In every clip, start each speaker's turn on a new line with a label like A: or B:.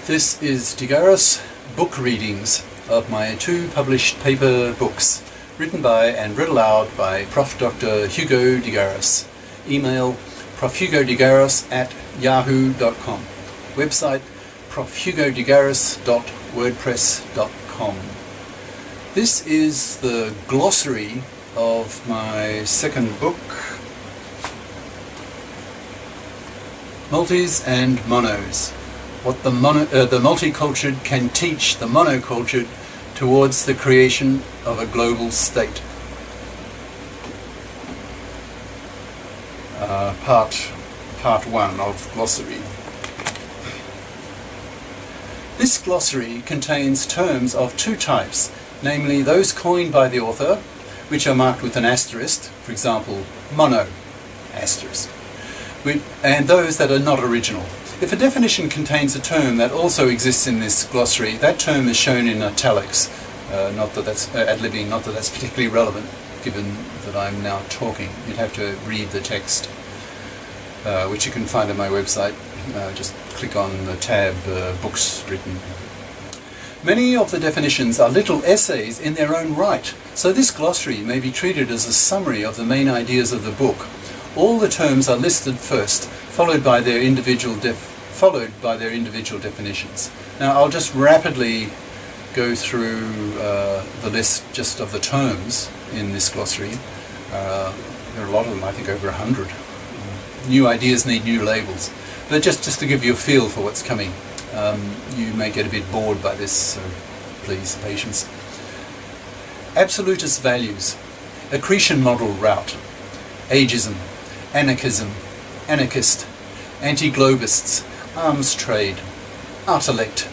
A: This is Garis book readings of my 2 published paper books, written by and read aloud by Prof. Dr. Hugo Garis. Email profhugodegaris@yahoo.com. Website profhugodegaris.wordpress.com. This is the glossary of my second book, Multis and Monos. What the multicultured can teach the monocultured towards the creation of a global state. Part 1 of Glossary. This glossary contains terms of 2 types, namely those coined by the author, which are marked with an asterisk, for example, mono, asterisk, and those that are not original. If a definition contains a term that also exists in this glossary, that term is shown in italics. Not that that's ad-libbing, not that that's particularly relevant, given that I'm now talking. You'd have to read the text, which you can find on my website. Just click on the tab Books Written. Many of the definitions are little essays in their own right, so this glossary may be treated as a summary of the main ideas of the book. All the terms are listed first, followed by their individual definitions. Now I'll just rapidly go through the list just of the terms in this glossary. There are a lot of them, I think over 100. New ideas need new labels. But just to give you a feel for what's coming. You may get a bit bored by this, so please, patience. Absolutist values, accretion model route, ageism, anarchism, anarchist, anti-globists, arms trade, artelect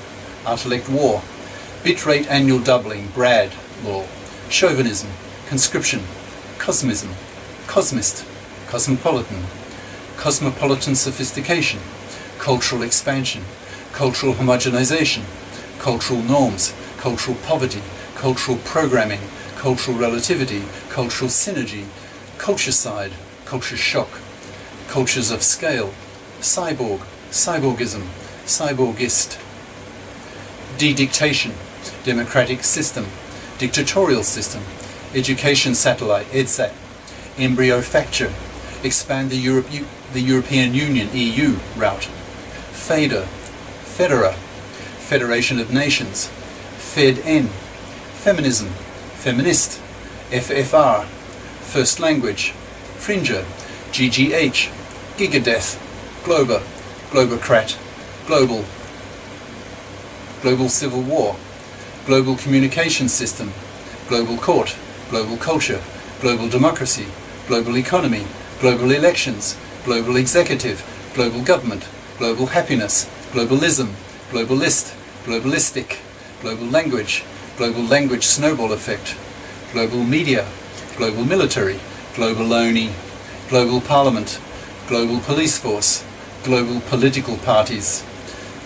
A: war, bitrate annual doubling, Brad law, chauvinism, conscription, cosmism, cosmist, cosmopolitan sophistication, cultural expansion, cultural homogenization, cultural norms, cultural poverty, cultural programming, cultural relativity, cultural synergy, culturecide, culture shock, cultures of scale, cyborg, cyborgism, cyborgist, de-dictation, democratic system, dictatorial system, education satellite, EDSAT, embryo facture, expand the European Union, EU route, FEDER, Federa, Federation of Nations, FED-N, feminism, feminist, FFR, first language, Fringer, GGH, Gigadeath, Glober, Globocrat, Global Civil War, Global Communication System, Global Court, Global Culture, Global Democracy, Global Economy, Global Elections, Global Executive, Global Government, Global Happiness, Globalism, Globalist, Globalistic, Global Language, Global Language Snowball Effect, Global Media, Global Military, Globaloney, Global Parliament, Global Police Force, Global Political Parties,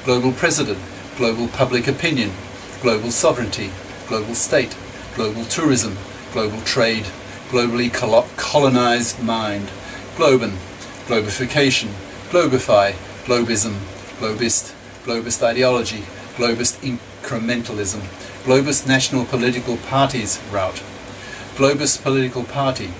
A: Global President, Global Public Opinion, Global Sovereignty, Global State, Global Tourism, Global Trade, Globally Colonized Mind, Globan, Globification, Globify, Globism, Globist, Globist Ideology, Globist Incrementalism, Globist National Political Parties route, Globist Political Party,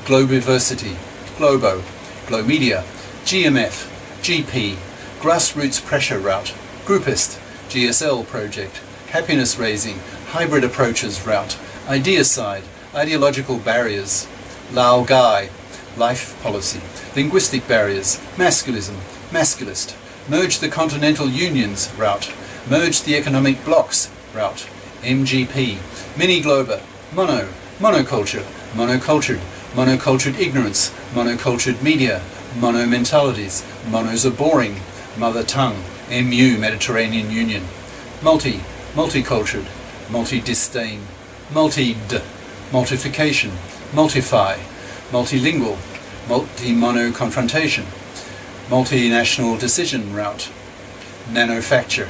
A: Globiversity, Globo, Glomedia, GMF, GP, Grassroots Pressure route, Groupist, GSL Project, Happiness Raising, Hybrid Approaches route, Ideacide, Ideological Barriers, Lao Gai, Life Policy, Linguistic Barriers, Masculism, Masculist, Merge the Continental Unions route, Merge the Economic Blocs route, MGP, Mini Glober, Mono, Monoculture, Monocultured, Monocultured Ignorance, Monocultured Media, Monomentalities, Monos are boring, Mother Tongue, MU, Mediterranean Union, Multicultured, Multi-disdain, Multi-d, Multification, Multify, Multilingual, Multi-mono confrontation, Multinational decision route, Nanofacture,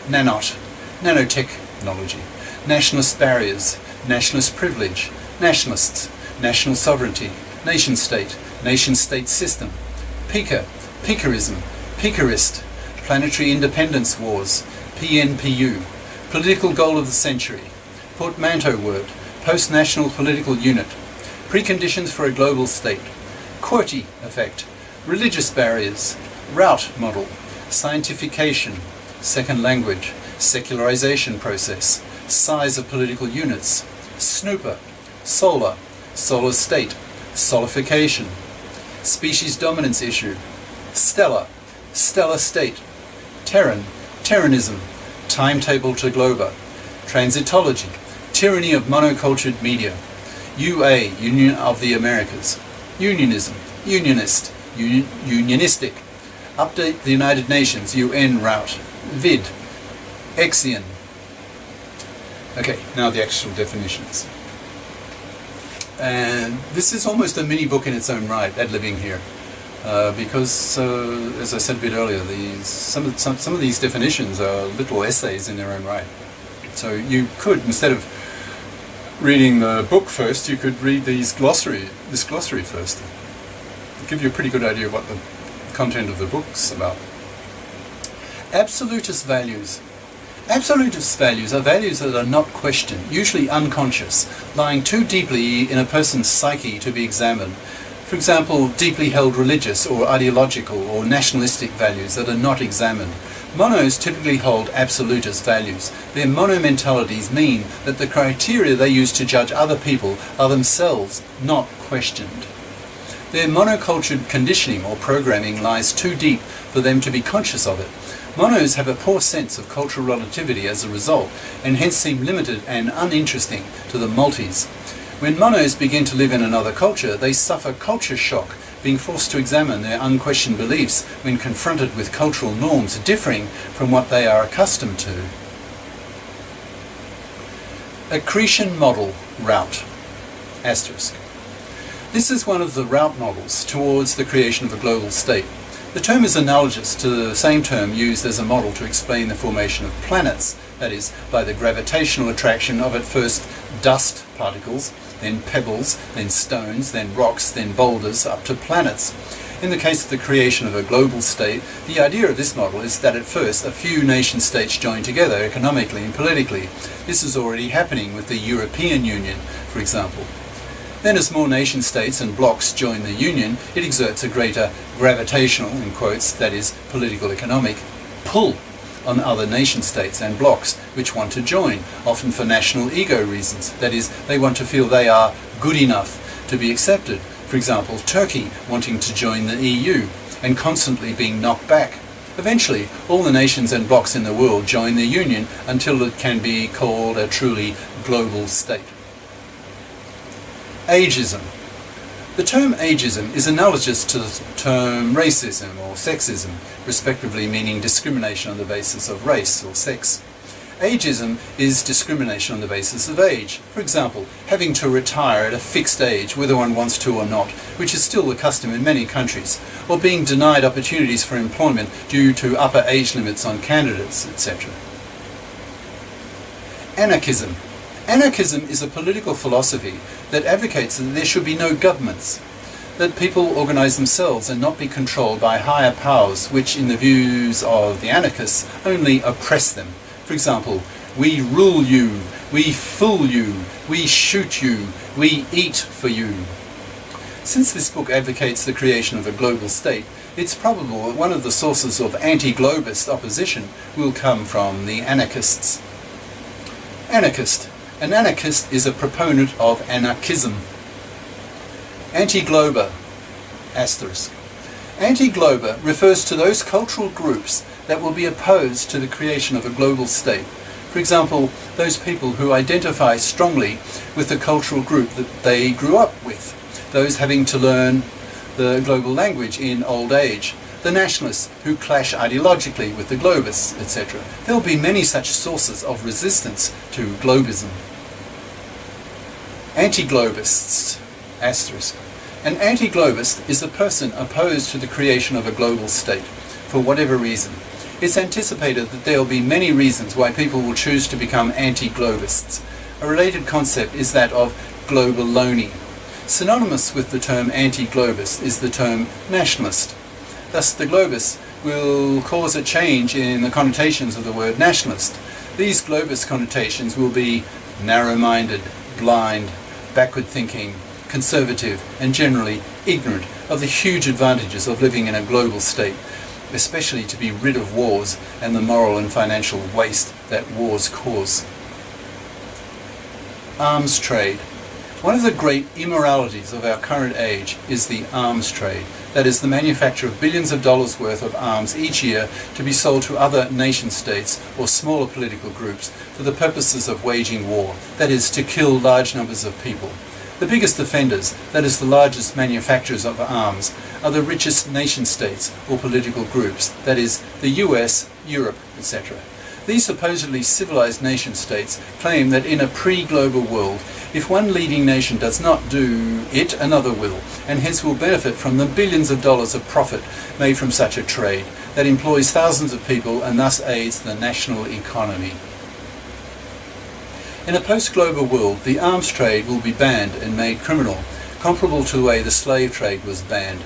A: Nanot, Nanotechnology, Nationalist barriers, Nationalist privilege, Nationalists, National sovereignty, Nation-state system, Pica, Picarism, Picarist, Planetary Independence Wars, PNPU, Political Goal of the Century, Portmanteau Word, Post-National Political Unit, Preconditions for a Global State, QWERTY Effect, Religious Barriers, Route Model, Scientification, Second Language, Secularization Process, Size of Political Units, Snooper, Solar, Solar State, Solification, Species Dominance Issue, Stellar, Stellar State, Terran, Terranism, Timetable to Globa, Transitology, Tyranny of Monocultured Media, UA, Union of the Americas, Unionism, Unionist, Unionistic, Update the United Nations, UN Route, Vid, Exian. Okay, now the actual definitions. And this is almost a mini book in its own right, ad libbing here, because, as I said a bit earlier, some of these definitions are little essays in their own right. So you could, instead of reading the book first, you could read this glossary first. It'll give you a pretty good idea of what the content of the book's about. Absolutist values. Absolutist values are values that are not questioned, usually unconscious, lying too deeply in a person's psyche to be examined. For example, deeply held religious or ideological or nationalistic values that are not examined. Monos typically hold absolutist values. Their monomentalities mean that the criteria they use to judge other people are themselves not questioned. Their monocultured conditioning or programming lies too deep for them to be conscious of it. Monos have a poor sense of cultural relativity as a result, and hence seem limited and uninteresting to the multis. When monos begin to live in another culture, they suffer culture shock, being forced to examine their unquestioned beliefs when confronted with cultural norms differing from what they are accustomed to. Accretion Model Route ***. This is one of the route models towards the creation of a global state. The term is analogous to the same term used as a model to explain the formation of planets, that is, by the gravitational attraction of at first dust particles, then pebbles, then stones, then rocks, then boulders, up to planets. In the case of the creation of a global state, the idea of this model is that at first a few nation-states join together economically and politically. This is already happening with the European Union, for example. Then as more nation-states and blocs join the Union, it exerts a greater gravitational, in quotes, that is, political economic, pull on other nation-states and blocs which want to join, often for national ego reasons, that is, they want to feel they are good enough to be accepted. For example, Turkey wanting to join the EU and constantly being knocked back. Eventually, all the nations and blocs in the world join the Union until it can be called a truly global state. Ageism. The term ageism is analogous to the term racism or sexism, respectively meaning discrimination on the basis of race or sex. Ageism is discrimination on the basis of age. For example, having to retire at a fixed age, whether one wants to or not, which is still the custom in many countries, or being denied opportunities for employment due to upper age limits on candidates, etc. Anarchism. Anarchism is a political philosophy that advocates that there should be no governments, that people organize themselves and not be controlled by higher powers which, in the views of the anarchists, only oppress them. For example, we rule you, we fool you, we shoot you, we eat for you. Since this book advocates the creation of a global state, it's probable that one of the sources of anti-globist opposition will come from the anarchists. Anarchist. An anarchist is a proponent of anarchism. Anti-glober ***. Anti-glober refers to those cultural groups that will be opposed to the creation of a global state. For example, those people who identify strongly with the cultural group that they grew up with, those having to learn the global language in old age, the nationalists who clash ideologically with the globists, etc. There will be many such sources of resistance to globism. Anti-globists ***. An anti-globist is a person opposed to the creation of a global state, for whatever reason. It's anticipated that there will be many reasons why people will choose to become anti-globists. A related concept is that of globaloney. Synonymous with the term anti-globist is the term nationalist. Thus the globists will cause a change in the connotations of the word nationalist. These globist connotations will be narrow-minded, blind, backward-thinking, conservative, and generally ignorant of the huge advantages of living in a global state, especially to be rid of wars and the moral and financial waste that wars cause. Arms trade. One of the great immoralities of our current age is the arms trade, that is, the manufacture of billions of dollars worth of arms each year to be sold to other nation states or smaller political groups for the purposes of waging war, that is, to kill large numbers of people. The biggest offenders, that is, the largest manufacturers of arms, are the richest nation states or political groups, that is, the US, Europe, etc. These supposedly civilized nation states claim that in a pre-global world, if one leading nation does not do it, another will, and hence will benefit from the billions of dollars of profit made from such a trade that employs thousands of people and thus aids the national economy. In a post-global world, the arms trade will be banned and made criminal, comparable to the way the slave trade was banned.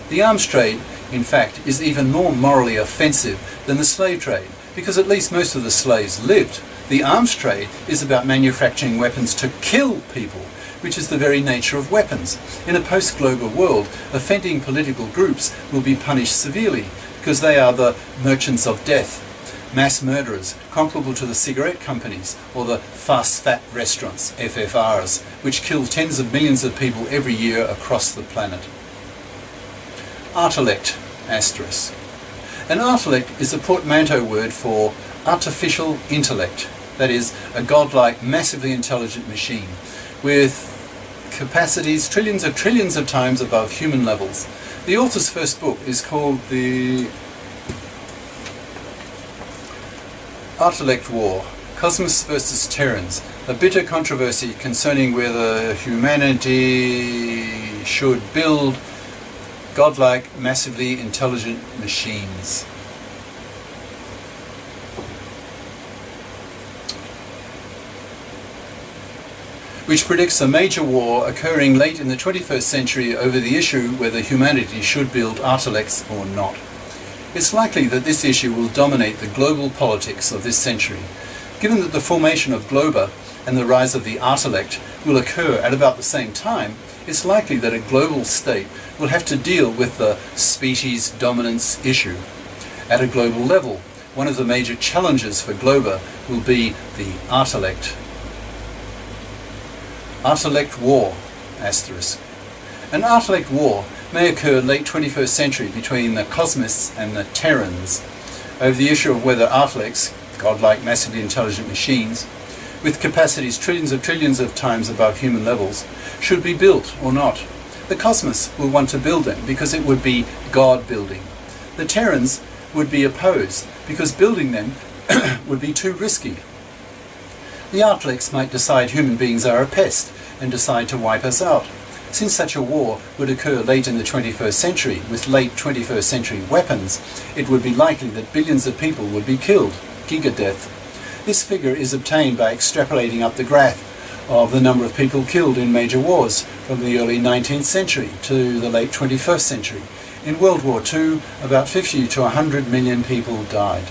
A: The arms trade, in fact, is even more morally offensive than the slave trade, because at least most of the slaves lived. The arms trade is about manufacturing weapons to kill people, which is the very nature of weapons. In a post-global world, offending political groups will be punished severely, because they are the merchants of death, mass murderers, comparable to the cigarette companies or the fast fat restaurants, FFRs, which kill tens of millions of people every year across the planet. Artellect, asterisk. An artellect is a portmanteau word for artificial intellect, that is, a godlike, massively intelligent machine, with capacities trillions of times above human levels. The author's first book is called The Artellect War, Cosmos versus Terrans, a bitter controversy concerning whether humanity should build godlike, massively intelligent machines. Which predicts a major war occurring late in the 21st century over the issue whether humanity should build artellects or not. It's likely that this issue will dominate the global politics of this century. Given that the formation of Globa and the rise of the artellect will occur at about the same time, it's likely that a global state will have to deal with the species dominance issue. At a global level, one of the major challenges for Globa will be the artellect. Artellect war, asterisk. An artellect war may occur late 21st century between the cosmists and the Terrans over the issue of whether artellects, godlike massively intelligent machines, with capacities trillions of times above human levels, should be built or not. The cosmists will want to build them because it would be God building. The Terrans would be opposed because building them would be too risky. The artelects might decide human beings are a pest and decide to wipe us out. Since such a war would occur late in the 21st century with late 21st century weapons, it would be likely that billions of people would be killed, gigadeath. This figure is obtained by extrapolating up the graph of the number of people killed in major wars from the early 19th century to the late 21st century. In World War II, about 50 to 100 million people died.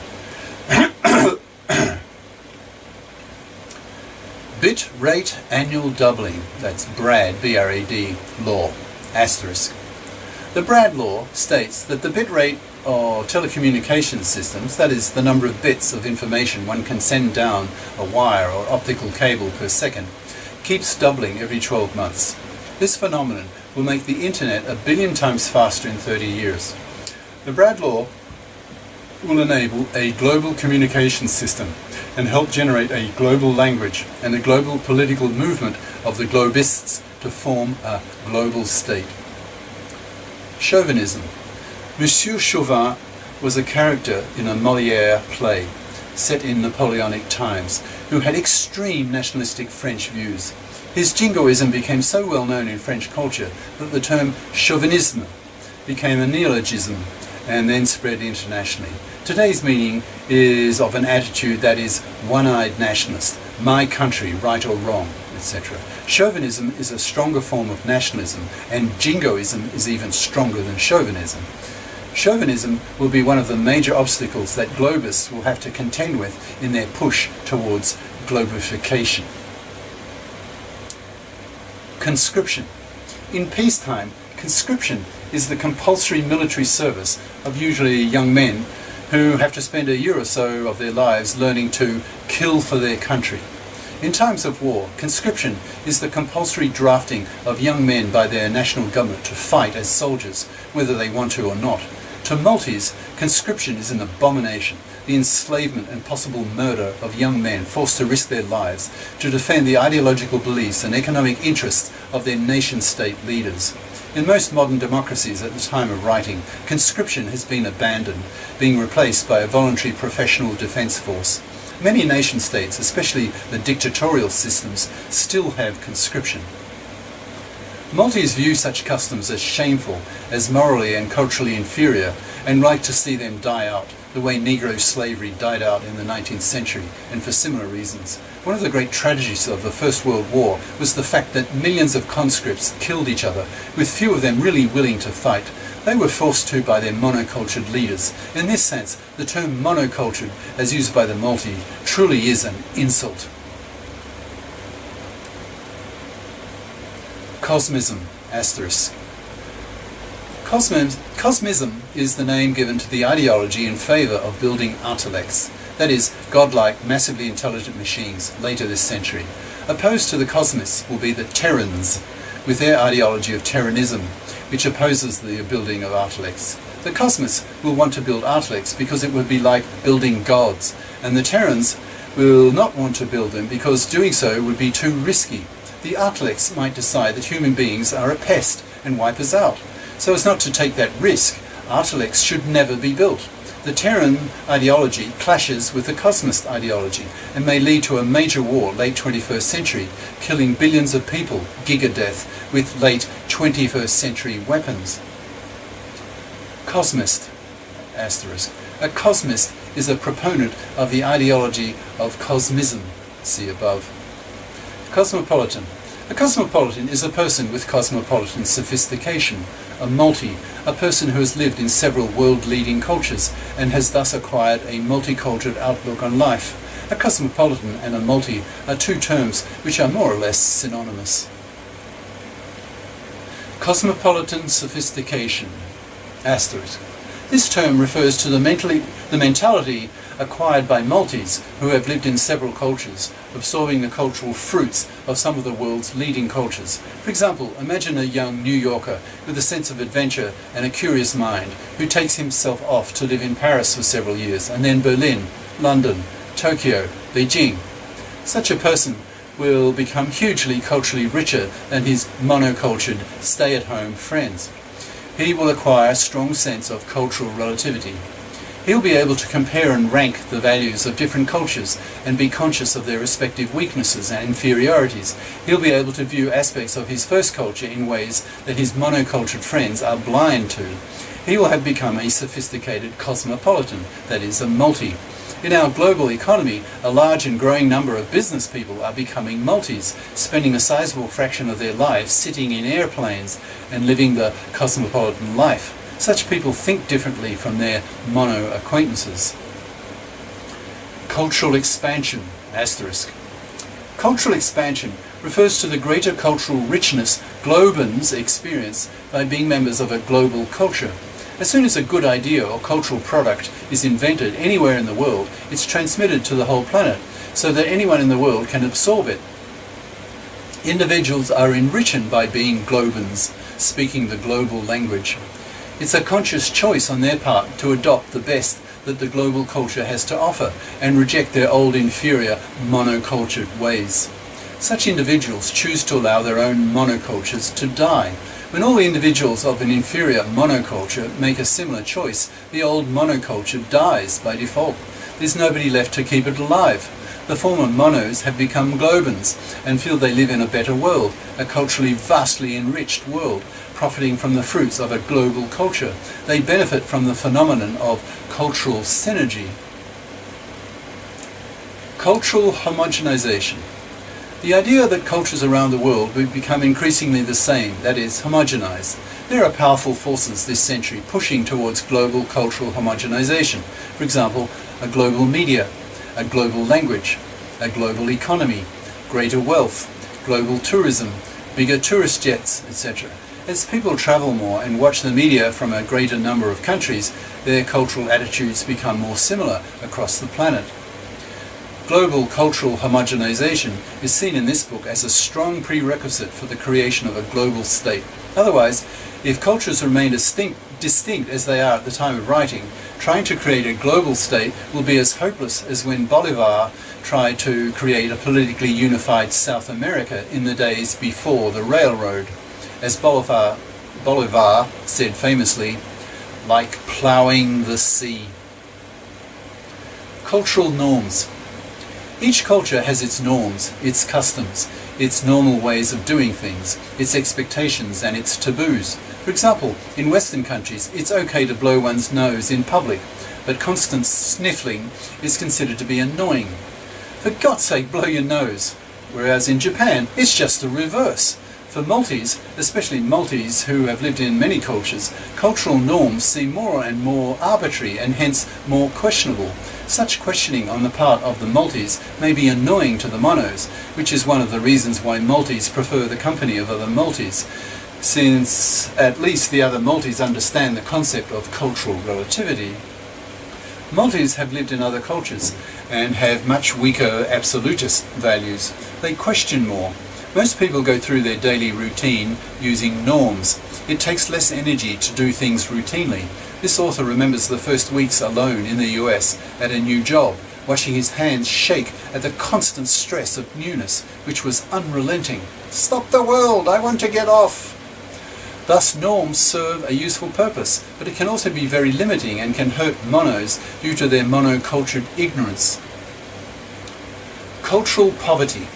A: Bit rate annual doubling, that's BRAD, B-R-A-D, law, asterisk. The BRAD law states that the bit rate of telecommunications systems, that is the number of bits of information one can send down a wire or optical cable per second, keeps doubling every 12 months. This phenomenon will make the internet a billion times faster in 30 years. The BRAD law will enable a global communications system and help generate a global language and a global political movement of the globists to form a global state. Chauvinism. Monsieur Chauvin was a character in a Molière play set in Napoleonic times who had extreme nationalistic French views. His jingoism became so well known in French culture that the term chauvinisme became a neologism and then spread internationally. Today's meaning is of an attitude that is one-eyed nationalist, my country, right or wrong, etc. Chauvinism is a stronger form of nationalism, and jingoism is even stronger than chauvinism. Chauvinism will be one of the major obstacles that globalists will have to contend with in their push towards globalification. Conscription. In peacetime, conscription is the compulsory military service of usually young men who have to spend a year or so of their lives learning to kill for their country. In times of war, conscription is the compulsory drafting of young men by their national government to fight as soldiers, whether they want to or not. To multis, conscription is an abomination, the enslavement and possible murder of young men forced to risk their lives to defend the ideological beliefs and economic interests of their nation-state leaders. In most modern democracies at the time of writing, conscription has been abandoned, being replaced by a voluntary professional defence force. Many nation-states, especially the dictatorial systems, still have conscription. Multis view such customs as shameful, as morally and culturally inferior, and like to see them die out, the way Negro slavery died out in the 19th century, and for similar reasons. One of the great tragedies of the First World War was the fact that millions of conscripts killed each other, with few of them really willing to fight. They were forced to by their monocultured leaders. In this sense, the term monocultured, as used by the multi, truly is an insult. Cosmism, asterisk. Cosmism is the name given to the ideology in favour of building intellects, that is, godlike, massively intelligent machines, later this century. Opposed to the cosmists will be the Terrans, with their ideology of Terranism, which opposes the building of intellects. The cosmists will want to build intellects because it would be like building gods, and the Terrans will not want to build them because doing so would be too risky. The intellects might decide that human beings are a pest and wipe us out. So as not to take that risk, intellects should never be built. The Terran ideology clashes with the cosmist ideology and may lead to a major war late 21st century, killing billions of people, gigadeath, with late 21st century weapons. Cosmist, asterisk. A cosmist is a proponent of the ideology of cosmism, see above. Cosmopolitan. A cosmopolitan is a person with cosmopolitan sophistication. A multi, a person who has lived in several world-leading cultures and has thus acquired a multicultured outlook on life. A cosmopolitan and a multi are two terms which are more or less synonymous. Cosmopolitan sophistication, asterisk. This term refers to the mentality acquired by multis who have lived in several cultures, absorbing the cultural fruits of some of the world's leading cultures. For example, imagine a young New Yorker with a sense of adventure and a curious mind who takes himself off to live in Paris for several years, and then Berlin, London, Tokyo, Beijing. Such a person will become hugely culturally richer than his monocultured, stay-at-home friends. He will acquire a strong sense of cultural relativity. He'll be able to compare and rank the values of different cultures and be conscious of their respective weaknesses and inferiorities. He'll be able to view aspects of his first culture in ways that his monocultured friends are blind to. He will have become a sophisticated cosmopolitan, that is, a multi. In our global economy, a large and growing number of business people are becoming multis, spending a sizable fraction of their lives sitting in airplanes and living the cosmopolitan life. Such people think differently from their mono acquaintances. Cultural expansion, asterisk. Cultural expansion refers to the greater cultural richness globans experience by being members of a global culture. As soon as a good idea or cultural product is invented anywhere in the world, it's transmitted to the whole planet, so that anyone in the world can absorb it. Individuals are enriched by being globans, speaking the global language. It's a conscious choice on their part to adopt the best that the global culture has to offer and reject their old inferior monocultured ways. Such individuals choose to allow their own monocultures to die. When all the individuals of an inferior monoculture make a similar choice, the old monoculture dies by default. There's nobody left to keep it alive. The former monos have become globans and feel they live in a better world, a culturally vastly enriched world, profiting from the fruits of a global culture. They benefit from the phenomenon of cultural synergy. Cultural homogenization. The idea that cultures around the world will become increasingly the same, that is, homogenized. There are powerful forces this century pushing towards global cultural homogenization. For example, a global media, a global language, a global economy, greater wealth, global tourism, bigger tourist jets, etc. As people travel more and watch the media from a greater number of countries, their cultural attitudes become more similar across the planet. Global cultural homogenization is seen in this book as a strong prerequisite for the creation of a global state. Otherwise, if cultures remain distinct as they are at the time of writing, trying to create a global state will be as hopeless as when Bolivar tried to create a politically unified South America in the days before the railroad. As Bolivar said famously, like ploughing the sea. Cultural norms. Each culture has its norms, its customs, its normal ways of doing things, its expectations and its taboos. For example, in Western countries, it's okay to blow one's nose in public, but constant sniffling is considered to be annoying. For God's sake, blow your nose. Whereas in Japan, it's just the reverse. For Maltese, especially Maltese who have lived in many cultures, cultural norms seem more and more arbitrary and hence more questionable. Such questioning on the part of the Maltese may be annoying to the Monos, which is one of the reasons why Maltese prefer the company of other Maltese, since at least the other Maltese understand the concept of cultural relativity. Maltese have lived in other cultures and have much weaker absolutist values. They question more. Most people go through their daily routine using norms. It takes less energy to do things routinely. This author remembers the first weeks alone in the US at a new job, watching his hands shake at the constant stress of newness, which was unrelenting. Stop the world! I want to get off! Thus, norms serve a useful purpose, but it can also be very limiting and can hurt monos due to their monocultured ignorance. Cultural poverty.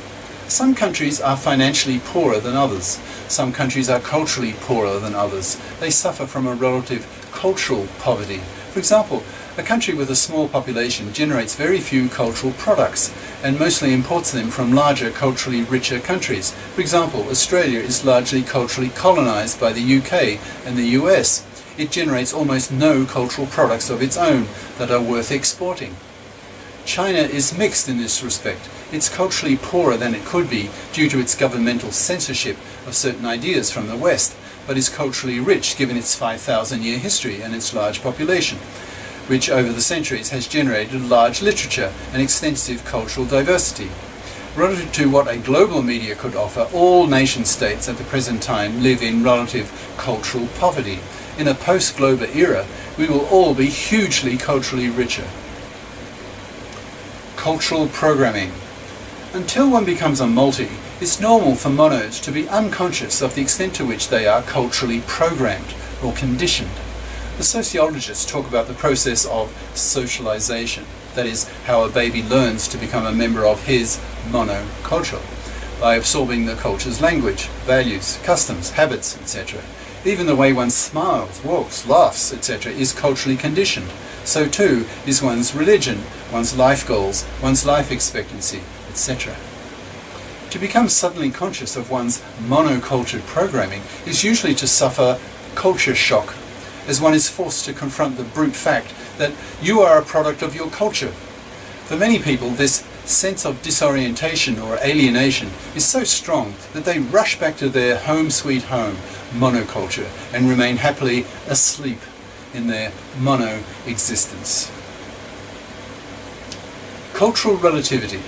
A: Some countries are financially poorer than others. Some countries are culturally poorer than others. They suffer from a relative cultural poverty. For example, a country with a small population generates very few cultural products and mostly imports them from larger, culturally richer countries. For example, Australia is largely culturally colonized by the UK and the US. It generates almost no cultural products of its own that are worth exporting. China is mixed in this respect. It's culturally poorer than it could be due to its governmental censorship of certain ideas from the West, but is culturally rich given its 5,000-year history and its large population, which over the centuries has generated large literature and extensive cultural diversity. Relative to what a global media could offer, all nation-states at the present time live in relative cultural poverty. In a post-global era, we will all be hugely culturally richer. Cultural programming. Until one becomes a multi, it's normal for monos to be unconscious of the extent to which they are culturally programmed or conditioned. The sociologists talk about the process of socialization, that is, how a baby learns to become a member of his monoculture, by absorbing the culture's language, values, customs, habits, etc. Even the way one smiles, walks, laughs, etc. is culturally conditioned. So too is one's religion, one's life goals, one's life expectancy, etc. To become suddenly conscious of one's monocultured programming is usually to suffer culture shock, as one is forced to confront the brute fact that you are a product of your culture. For many people, this sense of disorientation or alienation is so strong that they rush back to their home sweet home monoculture and remain happily asleep in their mono existence. Cultural relativity.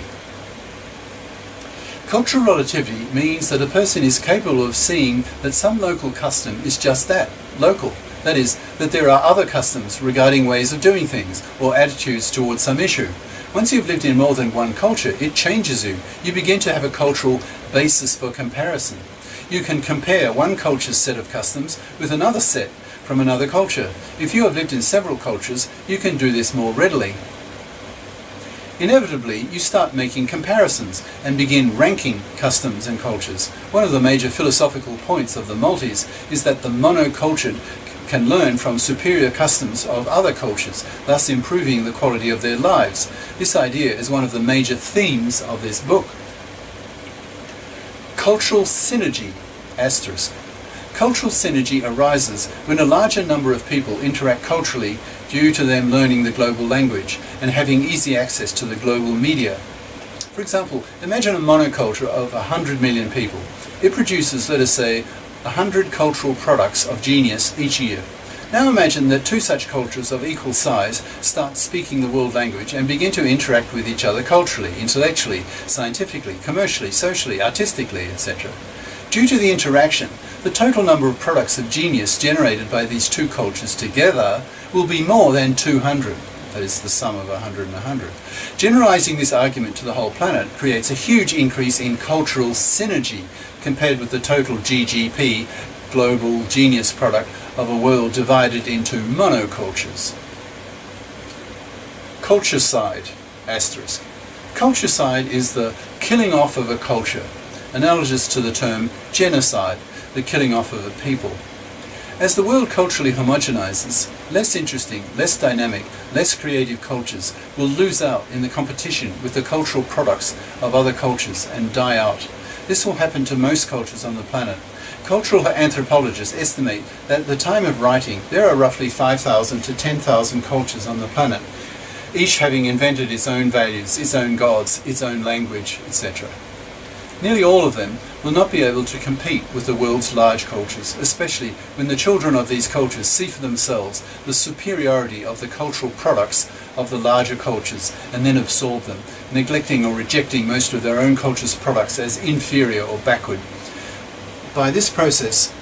A: Cultural relativity means that a person is capable of seeing that some local custom is just that, local. That is, that there are other customs regarding ways of doing things or attitudes towards some issue. Once you've lived in more than one culture, it changes you. You begin to have a cultural basis for comparison. You can compare one culture's set of customs with another set from another culture. If you have lived in several cultures, you can do this more readily. Inevitably, you start making comparisons and begin ranking customs and cultures. One of the major philosophical points of the Maltese is that the monocultured can learn from superior customs of other cultures, thus improving the quality of their lives. This idea is one of the major themes of this book. Cultural synergy, asterisk. Cultural synergy arises when a larger number of people interact culturally due to them learning the global language and having easy access to the global media. For example, imagine a monoculture of 100 million people. It produces, let us say, 100 cultural products of genius each year. Now imagine that two such cultures of equal size start speaking the world language and begin to interact with each other culturally, intellectually, scientifically, commercially, socially, artistically, etc. Due to the interaction, the total number of products of genius generated by these two cultures together will be more than 200. That is the sum of 100 and 100. Generalizing this argument to the whole planet creates a huge increase in cultural synergy compared with the total GGP, global genius product, of a world divided into monocultures. Culturecide, asterisk. Culturecide is the killing off of a culture, analogous to the term genocide, the killing off of a people. As the world culturally homogenizes, less interesting, less dynamic, less creative cultures will lose out in the competition with the cultural products of other cultures and die out. This will happen to most cultures on the planet. Cultural anthropologists estimate that at the time of writing there are roughly 5,000 to 10,000 cultures on the planet, each having invented its own values, its own gods, its own language, etc. Nearly all of them will not be able to compete with the world's large cultures, especially when the children of these cultures see for themselves the superiority of the cultural products of the larger cultures and then absorb them, neglecting or rejecting most of their own culture's products as inferior or backward. By this process,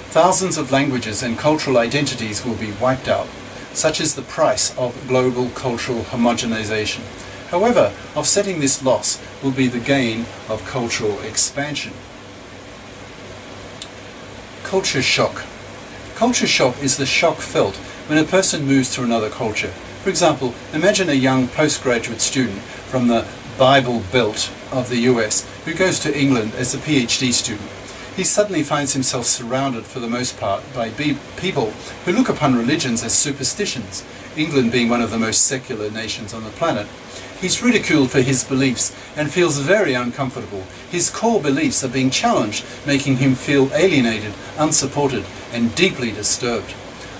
A: thousands of languages and cultural identities will be wiped out. Such is the price of global cultural homogenization. However, offsetting this loss will be the gain of cultural expansion. Culture shock. Culture shock is the shock felt when a person moves to another culture. For example, imagine a young postgraduate student from the Bible Belt of the US who goes to England as a PhD student. He suddenly finds himself surrounded, for the most part, by people who look upon religions as superstitions, England being one of the most secular nations on the planet. He's ridiculed for his beliefs and feels very uncomfortable. His core beliefs are being challenged, making him feel alienated, unsupported, and deeply disturbed.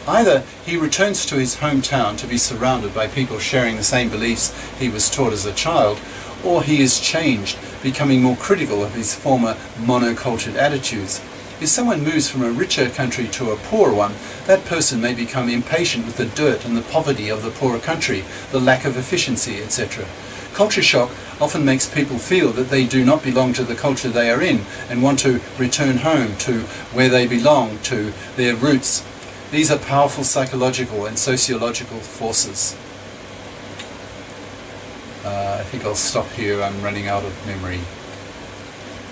A: Either he returns to his hometown to be surrounded by people sharing the same beliefs he was taught as a child, or he is changed, becoming more critical of his former monocultured attitudes. If someone moves from a richer country to a poorer one, that person may become impatient with the dirt and the poverty of the poorer country, the lack of efficiency, etc. Culture shock often makes people feel that they do not belong to the culture they are in and want to return home to where they belong, to their roots. These are powerful psychological and sociological forces. I think I'll stop here. I'm running out of memory.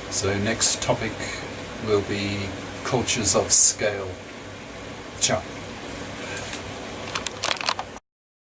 A: So next topic will be cultures of scale. Ciao.